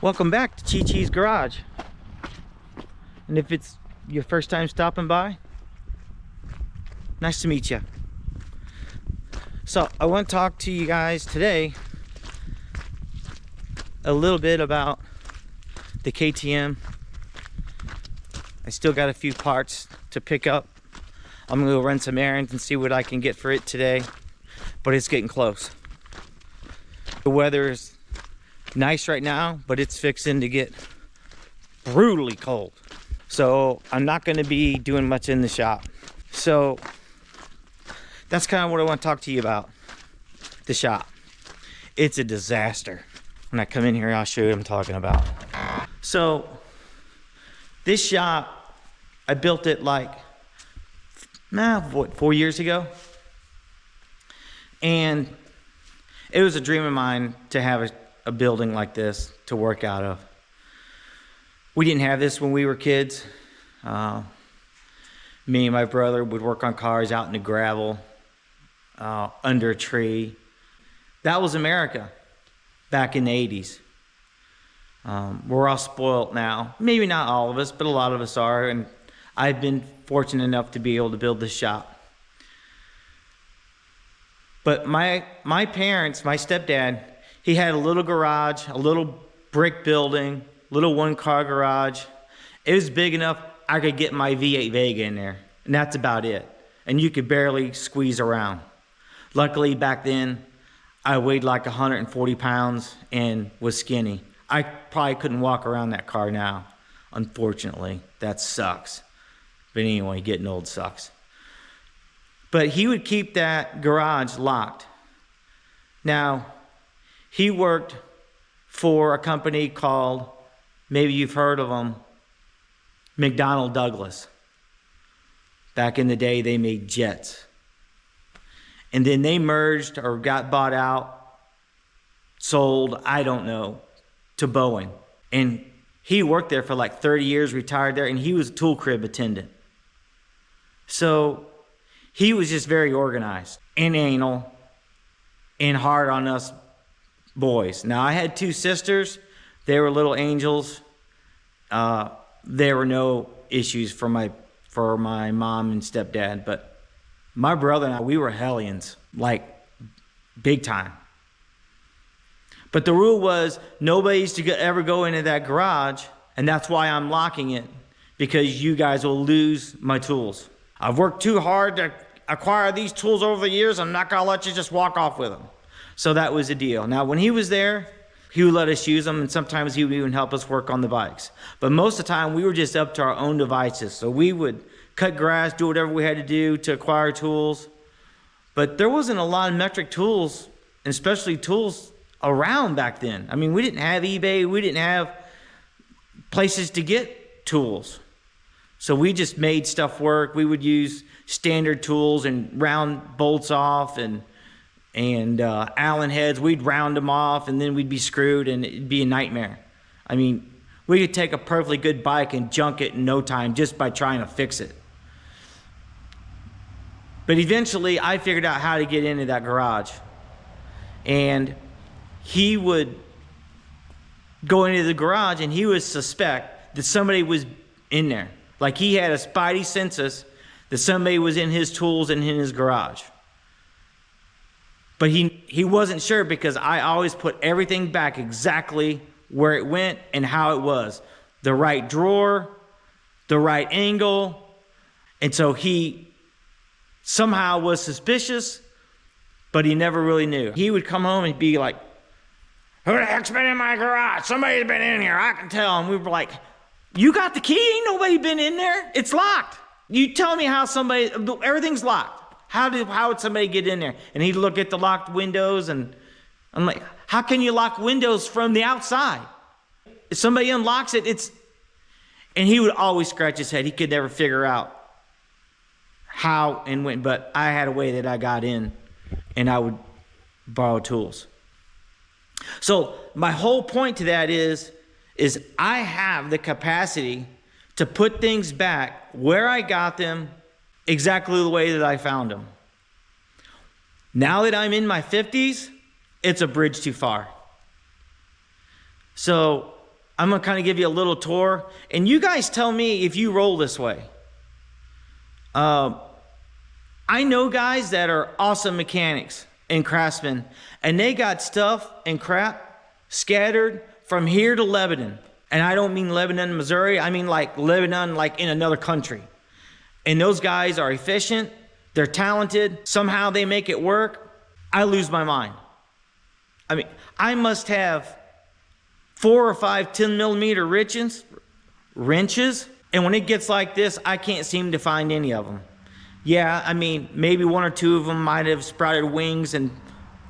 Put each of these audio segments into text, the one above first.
Welcome back to Chi Chi's Garage. And if it's your first time stopping by, nice to meet you. So I want to talk to you guys today a little bit about the KTM. I still got a few parts to pick up. I'm gonna go run some errands and see what I can get for it today, but it's getting close. The weather is nice right now, but it's fixing to get brutally cold. So I'm not gonna be doing much in the shop. So that's kind of what I want to talk to you about. The shop. It's a disaster. When I come in here, I'll show you what I'm talking about. So this shop, I built it like, 4 years ago. And it was a dream of mine to have a building like this to work out of. We didn't have this when we were kids. Me and my brother would work on cars out in the gravel, under a tree. That was America back in the 80s. We're all spoiled now. Maybe not all of us, but a lot of us are. And I've been fortunate enough to be able to build this shop. But my parents, my stepdad, he had a little garage, a little brick building, little one-car garage. It was big enough I could get my V8 Vega in there, and that's about it. And you could barely squeeze around. Luckily, back then, I weighed like 140 pounds and was skinny. I probably couldn't walk around that car now, unfortunately. That sucks. But anyway, getting old sucks. But he would keep that garage locked. Now, he worked for a company called, maybe you've heard of them, McDonnell Douglas. Back in the day, they made jets. And then they merged or got bought out, sold, I don't know, to Boeing. And he worked there for like 30 years, retired there, and he was a tool crib attendant. So he was just very organized and anal and hard on us boys. Now, I had two sisters. They were little angels. There were no issues for my mom and stepdad, but my brother and I, we were hellions, like big time. But the rule was nobody used to ever go into that garage, and that's why I'm locking it, because you guys will lose my tools. I've worked too hard to acquire these tools over the years. I'm not gonna let you just walk off with them. So that was the deal. Now, when he was there, he would let us use them, and sometimes he would even help us work on the bikes. But most of the time, we were just up to our own devices. So we would cut grass, do whatever we had to do to acquire tools. But there wasn't a lot of metric tools, and especially tools around back then. I mean, we didn't have eBay. We didn't have places to get tools. So we just made stuff work. We would use standard tools and round bolts off and Allen heads. We'd round them off, and then we'd be screwed, and it'd be a nightmare. I mean, we could take a perfectly good bike and junk it in no time just by trying to fix it. But eventually, I figured out how to get into that garage. And he would go into the garage, and he would suspect that somebody was in there. Like he had a spidey senses that somebody was in his tools and in his garage. But he wasn't sure, because I always put everything back exactly where it went and how it was. The right drawer, the right angle. And so he somehow was suspicious, but he never really knew. He would come home and be like, "Who the heck's been in my garage? Somebody's been in here, I can tell." And we were like, "You got the key? Ain't nobody been in there. It's locked. You tell me how everything's locked. How would somebody get in there?" And he'd look at the locked windows, and I'm like, "How can you lock windows from the outside? If somebody unlocks it, it's..." And he would always scratch his head. He could never figure out how and when, but I had a way that I got in, and I would borrow tools. So my whole point to that is I have the capacity to put things back where I got them, exactly the way that I found them. Now that I'm in my 50s, it's a bridge too far. So I'm gonna kind of give you a little tour, and you guys tell me if you roll this way. I know guys that are awesome mechanics and craftsmen, and they got stuff and crap scattered from here to Lebanon. And I don't mean Lebanon, Missouri. I mean like Lebanon, like in another country. And those guys are efficient. They're talented. Somehow they make it work. I lose my mind. I mean, I must have 4 or 5 10-millimeter wrenches. And when it gets like this, I can't seem to find any of them. Yeah, I mean, maybe 1 or 2 of them might have sprouted wings and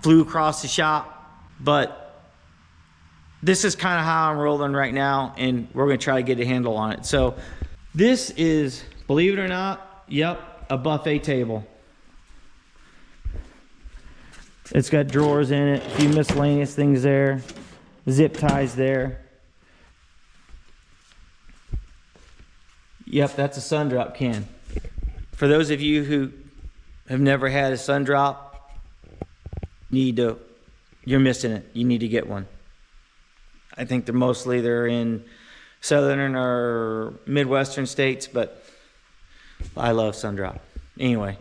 flew across the shop. But this is kind of how I'm rolling right now, and we're going to try to get a handle on it. So this is, believe it or not, yep, a buffet table. It's got drawers in it, a few miscellaneous things there, zip ties there. Yep, that's a sun drop can. For those of you who have never had a sun drop, you're missing it. You need to get one. I think they're in southern or midwestern states, but I love sun drop. Anyway,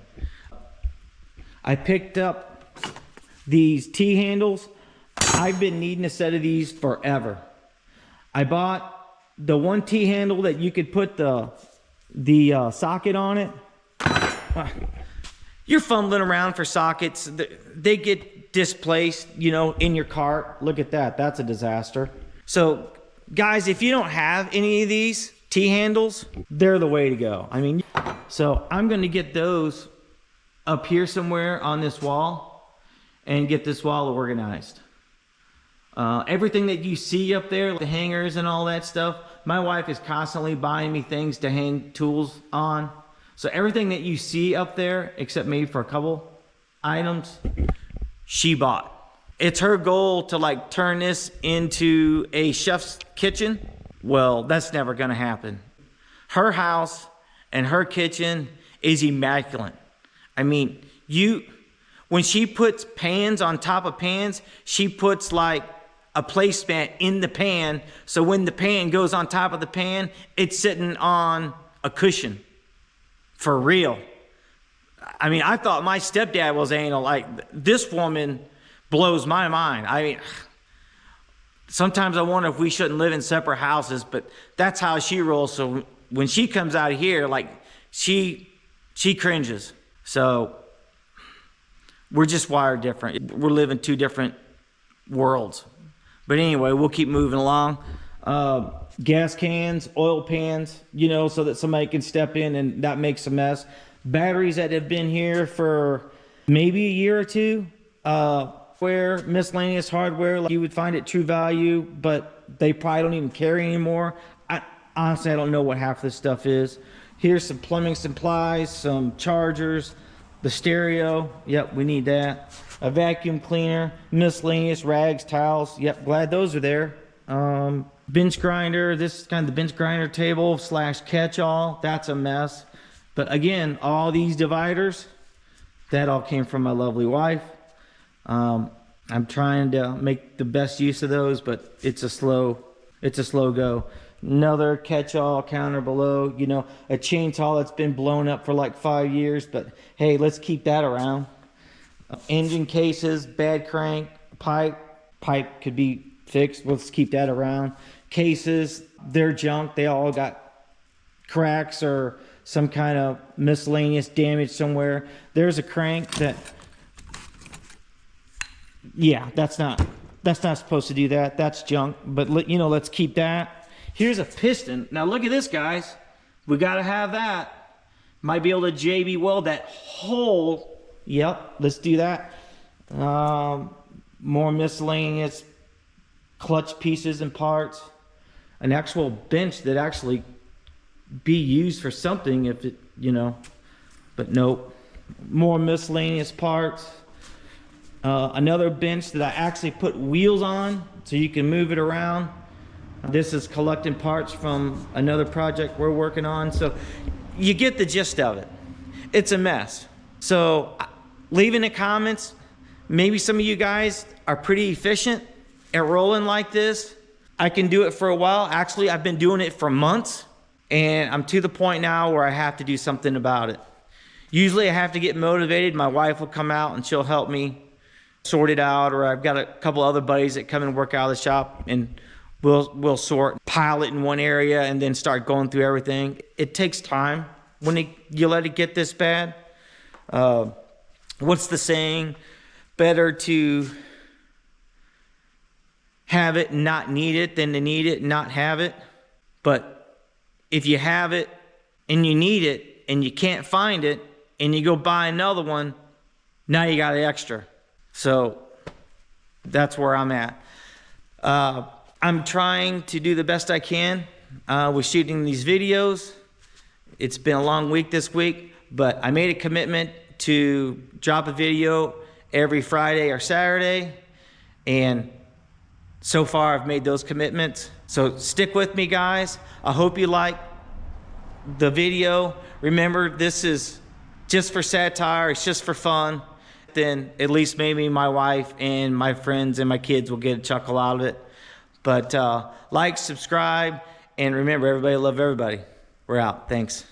I picked up these T-handles. I've been needing a set of these forever. I bought the one T-handle that you could put the socket on it. You're fumbling around for sockets. They get displaced, you know, in your cart. Look at that. That's a disaster. So, guys, if you don't have any of these T-handles, they're the way to go. I mean, so I'm going to get those up here somewhere on this wall and get this wall organized. Everything that you see up there, the hangers and all that stuff, my wife is constantly buying me things to hang tools on. So everything that you see up there, except maybe for a couple items, she bought. It's her goal to like turn this into a chef's kitchen. Well, that's never gonna happen. Her house and her kitchen is immaculate. I mean, when she puts pans on top of pans, she puts like a placemat in the pan, so when the pan goes on top of the pan, it's sitting on a cushion. For real. I mean, I thought my stepdad was anal. Like, this woman blows my mind. I mean, sometimes I wonder if we shouldn't live in separate houses, but that's how she rolls. So when she comes out of here, like, she cringes. So we're just wired different. We're living 2 different worlds. But anyway, we'll keep moving along. Gas cans, oil pans, you know, so that somebody can step in and not make a mess. Batteries that have been here for maybe a year or 2. Where miscellaneous hardware, like you would find at True Value, but they probably don't even carry anymore. Honestly, I don't know what half this stuff is. Here's some plumbing supplies, some chargers, the stereo. Yep, we need that. A vacuum cleaner, miscellaneous rags, towels. Yep, glad those are there. Bench grinder. This is kind of the bench grinder table / catch-all. That's a mess. But again, all these dividers, that all came from my lovely wife. I'm trying to make the best use of those, but it's a slow go. Another catch-all counter below, you know, a chainsaw that's been blown up for like 5 years, but hey, let's keep that around. Engine cases, bad crank, pipe could be fixed. Let's keep that around. Cases, they're junk. They all got cracks or some kind of miscellaneous damage somewhere. There's a crank that, yeah, that's not supposed to do that. That's junk, but you know, let's keep that. Here's a piston. Now look at this, guys. We got to have that. Might be able to JB weld that whole. Yep, let's do that. More miscellaneous clutch pieces and parts. An actual bench that actually be used for something if it, you know, but nope. More miscellaneous parts. Another bench that I actually put wheels on so you can move it around. This is collecting parts from another project we're working on. So you get the gist of it. It's a mess. So leave in the comments. Maybe some of you guys are pretty efficient at rolling like this. I can do it for a while. Actually, I've been doing it for months, and I'm to the point now where I have to do something about it. Usually I have to get motivated. My wife will come out and she'll help me sort it out, or I've got a couple other buddies that come and work out of the shop, and we'll sort, pile it in one area and then start going through everything. It takes time when you let it get this bad. What's the saying? Better to have it and not need it than to need it and not have it. But if you have it and you need it and you can't find it and you go buy another one, now you got an extra. So that's where I'm at. I'm trying to do the best I can with shooting these videos. It's been a long week this week, but I made a commitment to drop a video every Friday or Saturday, and so far I've made those commitments. So stick with me, guys. I hope you like the video. Remember, this is just for satire, it's just for fun. Then at least maybe my wife and my friends and my kids will get a chuckle out of it. But like, subscribe, and remember, everybody love everybody. We're out. Thanks.